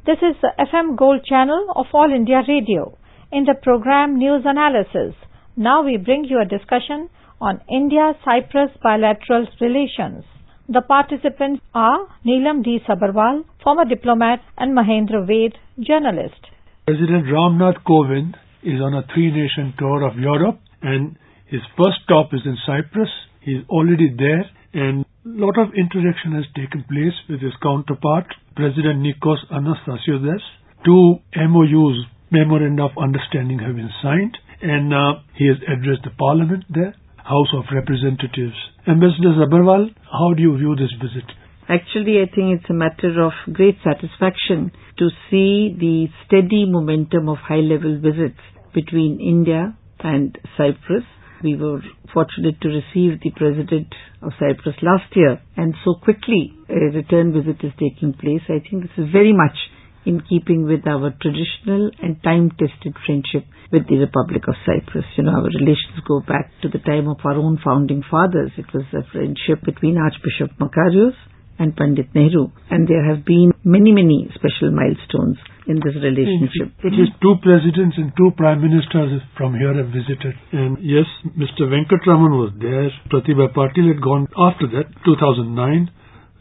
This is the FM Gold channel of All India Radio. In the program News Analysis, now we bring you a discussion on India-Cyprus bilateral relations. The participants are Neelam D. Sabharwal, former diplomat, and Mahendra Ved, journalist. President Ramnath Kovind is on a three-nation tour of Europe, and his first stop is in Cyprus. He is already there, and a lot of interaction has taken place with his counterpart, President Nikos Anastasioudas. Two MOUs, Memoranda of Understanding, have been signed, and he has addressed the Parliament there, House of Representatives. Ambassador Sabharwal, how do you view this visit? Actually, I think it's a matter of great satisfaction to see the steady momentum of high-level visits between India and Cyprus. We were fortunate to receive the President of Cyprus last year, and so quickly a return visit is taking place. I think this is very much in keeping with our traditional and time-tested friendship with the Republic of Cyprus. Our relations go back to the time of our own founding fathers. It was a friendship between Archbishop Makarios and Pandit Nehru, and there have been many, many special milestones in this relationship. At least two presidents and two prime ministers from here have visited. And yes, Mr. Venkatraman was there. Pratibha Patil had gone after that, 2009.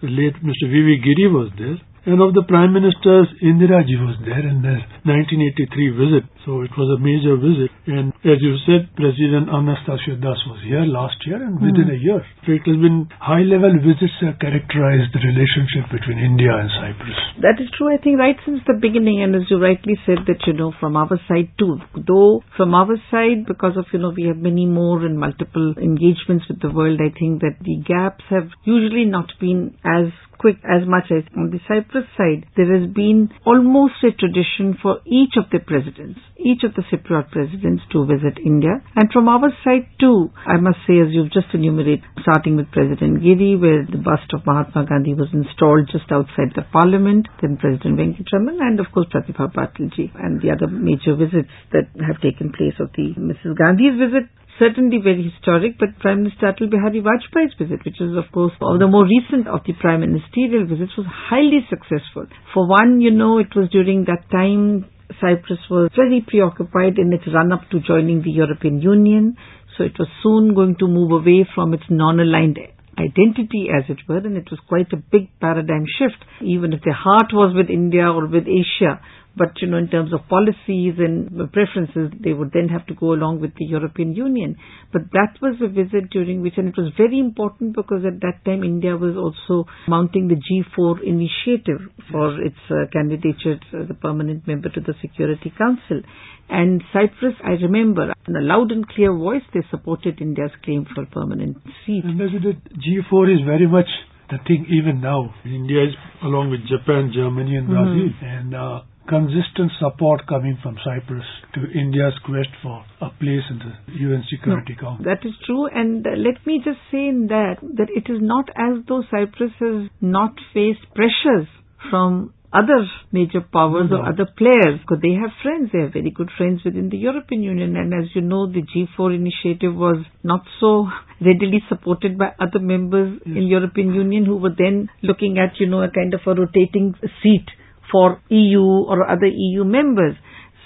The late Mr. V.V. Giri was there. And of the prime ministers, Indira Ji was there in their 1983 visit. So it was a major visit. And as you said, President Anastasioudas was here last year, and within a year. So it has been high-level visits that characterized the relationship between India and Cyprus. That is true, I think, right since the beginning. And as you rightly said, that, from our side too. Though from our side, because of, we have many more and multiple engagements with the world, I think that the gaps have usually not been as quick as much as on the Cyprus side. There has been almost a tradition for each of the presidents, each of the Cypriot presidents, to visit India. And from our side too, I must say, as you've just enumerated, starting with President Giri, where the bust of Mahatma Gandhi was installed just outside the Parliament, then President Venkatraman, and of course Pratibha Patil ji, and the other major visits that have taken place of the Mrs. Gandhi's visit. Certainly very historic, but Prime Minister Atal Bihari Vajpayee's visit, which is of course the more recent of the prime ministerial visits, was highly successful. For one, it was during that time Cyprus was very preoccupied in its run-up to joining the European Union, so it was soon going to move away from its non-aligned identity, as it were, and it was quite a big paradigm shift, even if their heart was with India or with Asia. But, in terms of policies and preferences, they would then have to go along with the European Union. But that was a visit during which, and it was very important because at that time India was also mounting the G4 initiative for its candidature as a permanent member to the Security Council. And Cyprus, I remember, in a loud and clear voice, they supported India's claim for a permanent seat. And G4 is very much the thing even now. India is, along with Japan, Germany and Brazil, and consistent support coming from Cyprus to India's quest for a place in the UN Security Council. That is true, and let me just say in that it is not as though Cyprus has not faced pressures from other major powers or other players, because they have friends, they have very good friends within the European Union, and as you know, the G4 initiative was not so readily supported by other members in European Union, who were then looking at, a kind of a rotating seat for EU or other EU members.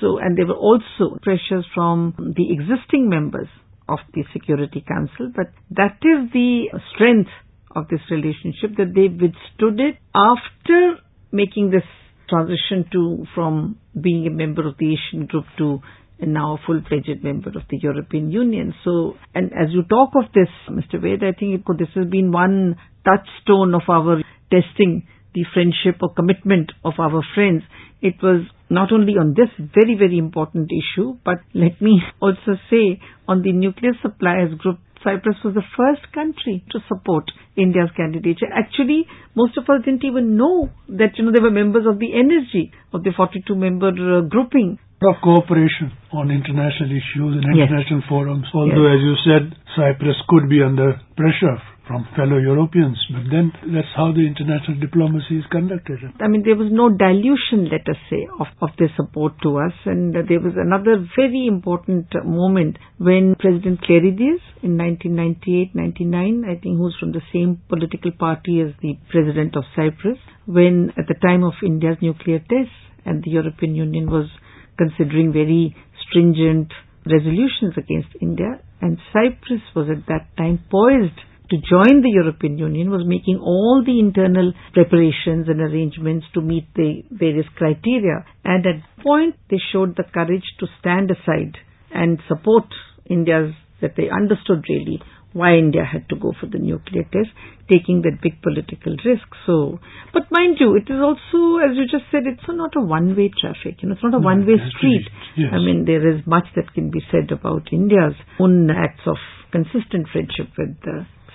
So, and there were also pressures from the existing members of the Security Council, but that is the strength of this relationship, that they withstood it after making this transition from being a member of the Asian group to now a full-fledged member of the European Union. So, and as you talk of this, Mr. Ved, I think this has been one touchstone of our testing the friendship or commitment of our friends. It was not only on this very, very important issue, but let me also say on the nuclear suppliers group, Cyprus was the first country to support India's candidature. Actually, most of us didn't even know that, they were members of the NSG, of the 42-member grouping. Of cooperation on international issues and international forums. Although, as you said, Cyprus could be under pressure from fellow Europeans, but then that's how the international diplomacy is conducted. I mean, there was no dilution, let us say, of their support to us, and there was another very important moment when President Klerides in 1998-99, I think, who's from the same political party as the President of Cyprus, when at the time of India's nuclear tests, and the European Union was considering very stringent resolutions against India, and Cyprus was at that time poised to join the European Union, was making all the internal preparations and arrangements to meet the various criteria. And at that point, they showed the courage to stand aside and support India's, that they understood really why India had to go for the nuclear test, taking that big political risk. So, but mind you, it is also, as you just said, it's not a one-way traffic. It's not a one-way street. Yes. I mean, there is much that can be said about India's own acts of consistent friendship with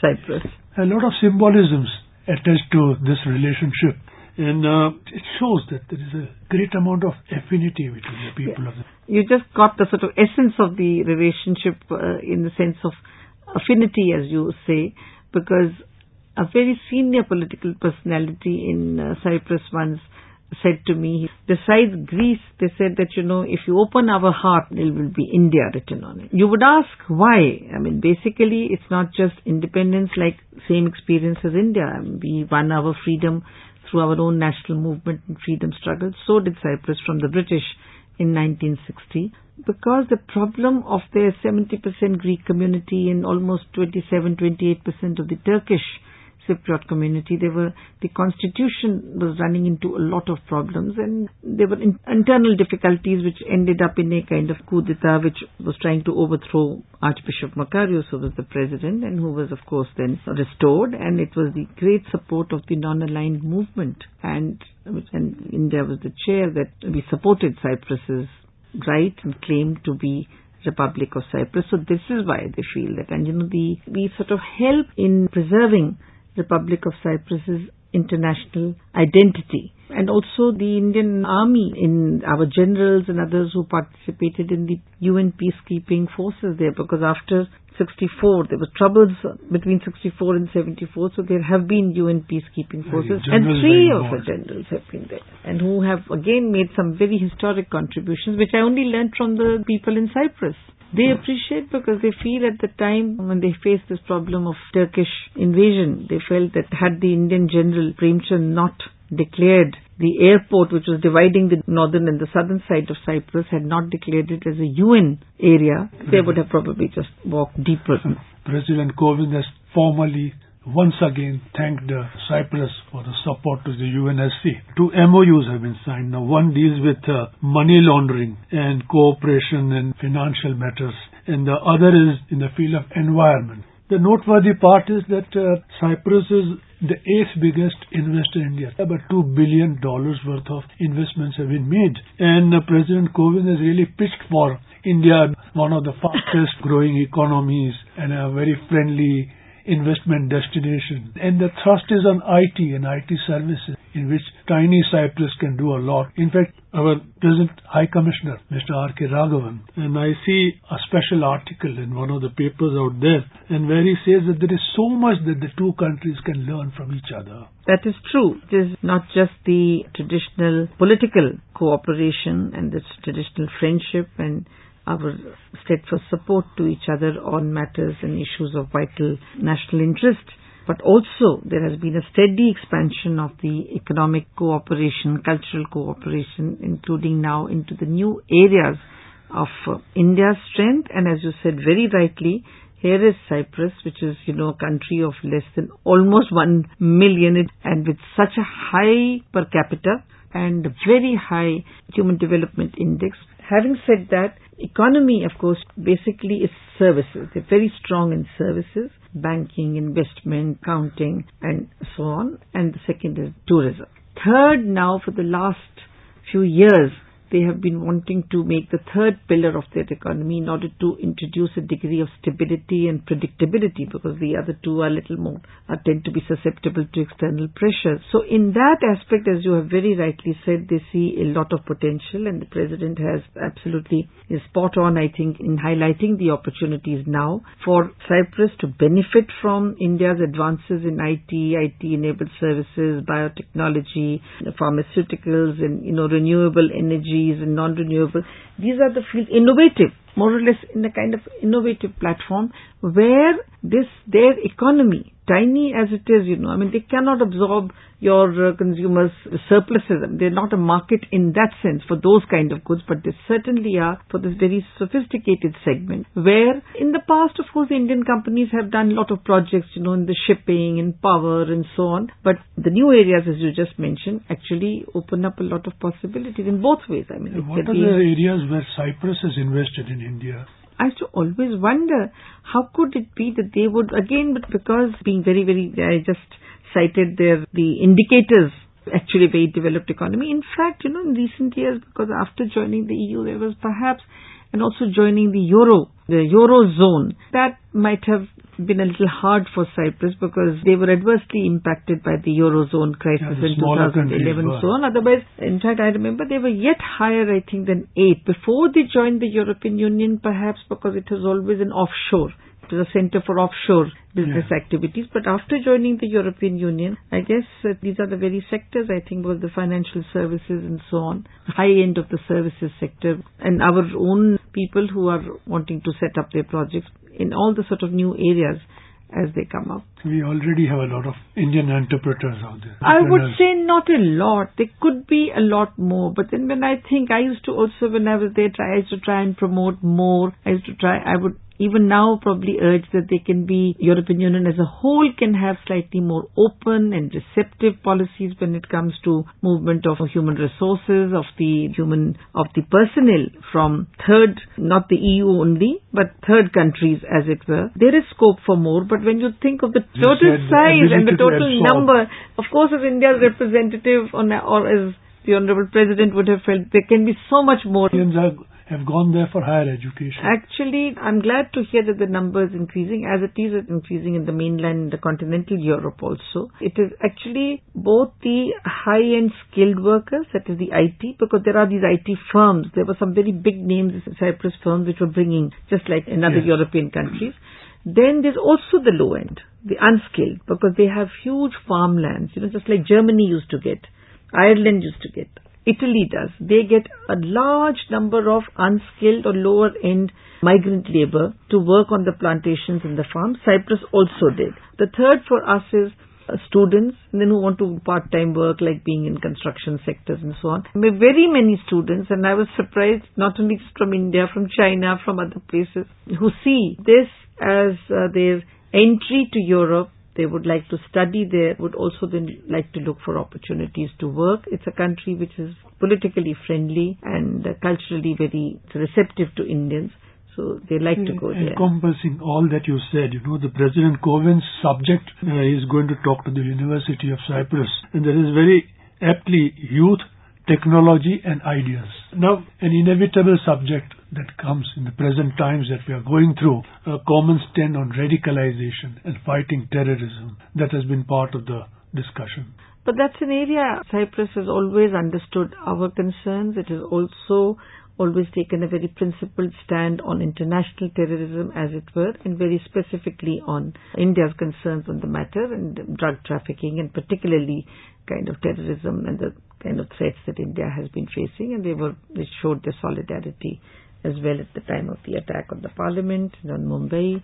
Cyprus. A lot of symbolisms attached to this relationship, and it shows that there is a great amount of affinity between the people of the... You just got the sort of essence of the relationship in the sense of affinity, as you say, because a very senior political personality in Cyprus once said to me, besides Greece, they said that, if you open our heart, there will be India written on it. You would ask why? I mean, basically, it's not just independence, like same experience as India. I mean, we won our freedom through our own national movement and freedom struggle. So did Cyprus from the British in 1960. Because the problem of their 70% Greek community and almost 27-28% of the Turkish Cypriot community, the constitution was running into a lot of problems, and there were internal difficulties which ended up in a kind of coup d'etat which was trying to overthrow Archbishop Makarios, who was the president, and who was of course then restored, and it was the great support of the non-aligned movement, and India was the chair that we supported Cyprus's right and claim to be Republic of Cyprus. So this is why they feel that, and we sort of help in preserving Republic of Cyprus's international identity. And also the Indian Army, in our generals and others who participated in the UN peacekeeping forces there, because after 64 there were troubles between 64 and 74, so there have been UN peacekeeping forces, and 3 of the generals have been there, and who have again made some very historic contributions, which I only learned from the people in Cyprus. They appreciate, because they feel at the time when they faced this problem of Turkish invasion, they felt that had the Indian general Premchand not declared the airport, which was dividing the northern and the southern side of Cyprus, had not declared it as a UN area, they would have probably just walked deeper. President Kovind has formally once again thanked Cyprus for the support to the UNSC. 2 MOUs have been signed. Now one deals with money laundering and cooperation in financial matters, and the other is in the field of environment. The noteworthy part is that Cyprus is the 8th biggest investor in India. About $2 billion worth of investments have been made, and President Kovind has really pitched for India, one of the fastest growing economies and a very friendly investment destination. And the thrust is on IT and IT services, in which tiny Cyprus can do a lot. In fact, our present High Commissioner, Mr. R.K. Raghavan, and I see a special article in one of the papers out there, and where he says that there is so much that the 2 countries can learn from each other. That is true. It is not just the traditional political cooperation and this traditional friendship and our steadfast support to each other on matters and issues of vital national interest, but also there has been a steady expansion of the economic cooperation, cultural cooperation, including now into the new areas of India's strength. And as you said very rightly, here is Cyprus, which is, a country of less than almost 1 million, and with such a high per capita and very high human development index. Having said that, economy, of course, basically is services. They're very strong in services, banking, investment, accounting, and so on. And the second is tourism. Third, now for the last few years, they have been wanting to make the third pillar of their economy in order to introduce a degree of stability and predictability, because the other 2 are little more, tend to be susceptible to external pressures. So in that aspect, as you have very rightly said, they see a lot of potential, and the President is spot on, I think, in highlighting the opportunities now for Cyprus to benefit from India's advances in IT-enabled services, biotechnology, pharmaceuticals, and, renewable energy, and non-renewable. These are the fields, innovative, more or less in a kind of innovative platform where their economy, tiny as it is, they cannot absorb your consumers' surpluses. They're not a market in that sense for those kind of goods, but they certainly are for this very sophisticated segment, where in the past, of course, the Indian companies have done a lot of projects, in the shipping, in power and so on. But the new areas, as you just mentioned, actually open up a lot of possibilities in both ways. What are the areas where Cyprus has invested in India? I used to always wonder, how could it be that they would, again, but because being very, very, I just cited the indicators, actually a very developed economy. In fact, in recent years, because after joining the EU, there was perhaps, and also joining the Eurozone, that might have been a little hard for Cyprus because they were adversely impacted by the Eurozone crisis in 2011 and so on. Otherwise, in fact, I remember they were yet higher, I think, than 8 before they joined the European Union, perhaps because it was always an offshore. It was a center for offshore business activities. But after joining the European Union, I guess these are the very sectors, I think, was the financial services and so on, high end of the services sector, and our own people who are wanting to set up their projects in all the sort of new areas as they come up. We already have a lot of Indian interpreters out there. I would say not a lot. There could be a lot more. But then when I used to also, when I was there, I used to try and promote more. I would even now probably urge that they can be, European Union as a whole can have slightly more open and receptive policies when it comes to movement of human resources, of the personnel from third, not the EU only, but third countries as it were. There is scope for more, but when you think of the total size and the total number, of course as India's representative or as the Honorable President would have felt, there can be so much more. Indians have gone there for higher education. Actually, I'm glad to hear that the number is increasing, as it is increasing in the mainland and the continental Europe also. It is actually both the high-end skilled workers, that is the IT, because there are these IT firms. There were some very big names, Cyprus firms, which were bringing, just like in other European countries. Then there's also the low end, the unskilled, because they have huge farmlands, just like Germany used to get, Ireland used to get. Italy does. They get a large number of unskilled or lower-end migrant labor to work on the plantations and the farms. Cyprus also did. The third for us is students, and then who want to part-time work, like being in construction sectors and so on. There are very many students, and I was surprised, not only from India, from China, from other places, who see this as their entry to Europe. They would like to study there, would also then like to look for opportunities to work. It's a country which is politically friendly and culturally very receptive to Indians. So they like to go there. Encompassing all that you said, the President Coven's subject is going to talk to the University of Cyprus. And there is very aptly youth, technology and ideas. Now, an inevitable subject that comes in the present times that we are going through, a common stand on radicalization and fighting terrorism. That has been part of the discussion. But that's an area Cyprus has always understood our concerns. It has also always taken a very principled stand on international terrorism, as it were, and very specifically on India's concerns on the matter and drug trafficking, and particularly kind of terrorism and the kind of threats that India has been facing. And they showed their solidarity as well at the time of the attack on the parliament and on Mumbai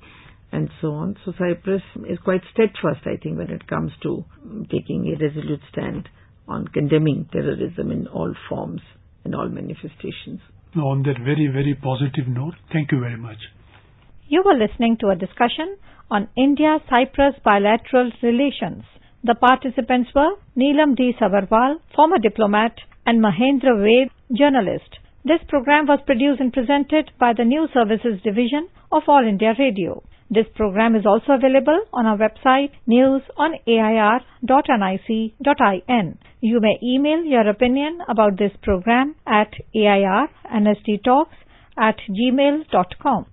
and so on. So Cyprus is quite steadfast, I think, when it comes to taking a resolute stand on condemning terrorism in all forms and all manifestations. On that very, very positive note, thank you very much. You were listening to a discussion on India-Cyprus bilateral relations. The participants were Neelam D. Sabarwal, former diplomat, and Mahendra Ved, journalist. This program was produced and presented by the News Services Division of All India Radio. This program is also available on our website newsonair.nic.in. You may email your opinion about this program at airnsttalks@gmail.com.